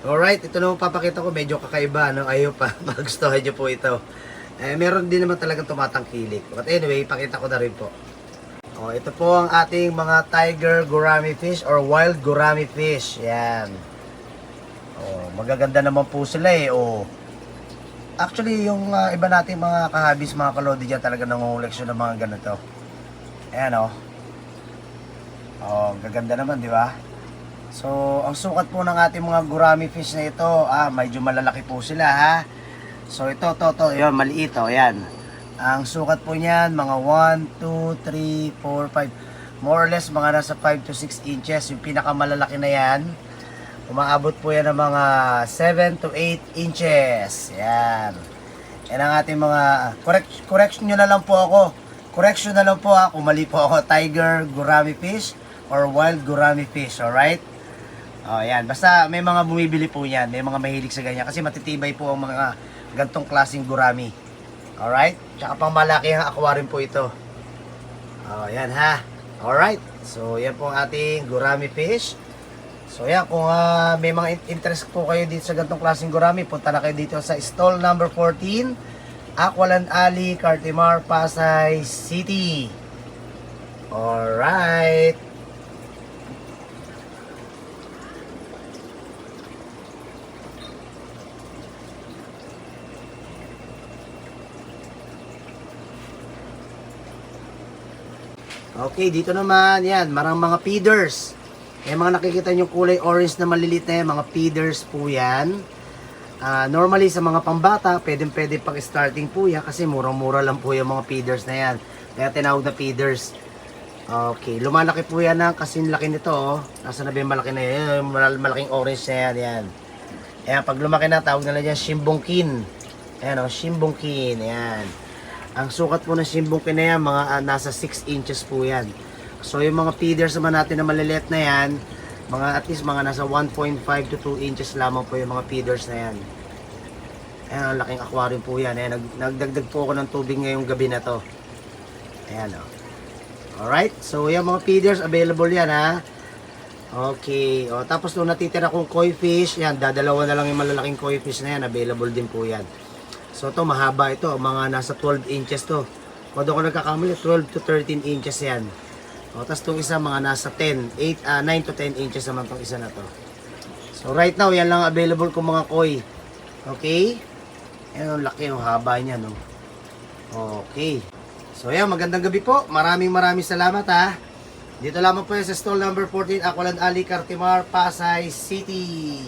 Alright, ito naman papakita ko, medyo kakaiba, no? Ayaw pa, magustuhan nyo po ito. Meron din naman talagang tumatangkilik. But anyway, pakita ko na rin po. Ito po ang ating mga tiger gourami fish or wild gourami fish. Yan. Magaganda naman po sila eh. Actually, yung iba nating mga kahabis, mga kalodi dyan, talaga nangunguleksyon ng mga ganito. Ayan gaganda naman, di ba? So, ang sukat po ng ating mga gourami fish na ito, medyo malalaki po sila, ha? So, ito, yun, maliit, yan. Ang sukat po niyan, mga 1, 2, 3, 4, 5, more or less, mga nasa 5 to 6 inches. Yung pinakamalalaki na yan, umaabot po yan ng mga 7 to 8 inches. Yan. Yan ang ating mga, correction nyo na lang po ako. Correction na lang po kung mali po ako, tiger gourami fish or wild gourami fish, alright? Yan. Basta may mga bumibili po yan. May mga mahilig sa ganyan. Kasi matitibay po ang mga gantong klaseng gourami. Alright? Tsaka pang malaki ang aquarium po ito. Yan ha. Alright. So, yan po ang ating gourami fish. So, yan. Kung may mga interest po kayo dito sa gantong klaseng gourami, punta na kayo dito sa stall number 14, Aqualand Alley, Cartimar, Pasay City. Alright. Okay, dito naman, yan, marang mga feeders. Yung mga nakikita nyo kulay orange na maliliit na yan, mga feeders po yan. Normally sa mga pambata, pwede pang starting po yan kasi murang-mura lang po yung mga feeders na yan. Kaya tinawag na feeders. Okay, lumalaki po yan ng kasing laki nito. Nasa na ba yung malaki na yan? Malaking orange na yan, yan. Ayan, pag lumaki na, tawag nila dyan shimbongkin. Ayan shimbongkin, ayan. Ang sukat po ng shimbongkin na yan, mga nasa 6 inches po yan. So yung mga feeders naman natin na maliliit na yan, mga at least mga nasa 1.5 to 2 inches lamang po yung mga feeders na yan. Ayan, ang laking aquarium po yan. Ayan, nagdagdag po ako ng tubig ngayong gabi na to. Ayan Alright, so yung mga feeders available yan ha. Okay, tapos nung natitira kong koi fish, yan, dadalawa na lang yung malalaking koi fish na yan, available din po yan. So to mahaba ito, mga nasa 12 inches to. Kung doon ko nagkakamali, 12 to 13 inches yan. Tapos itong isa mga nasa 9 to 10 inches naman itong isa na to. So right now, yan lang available kong mga koi. Okay? Ayan, laki yung haba niya, no? Okay. So yan, magandang gabi po. Maraming salamat ha. Dito lamang po yan sa stall number 14, Aqualand Alley, Cartimar, Pasay City.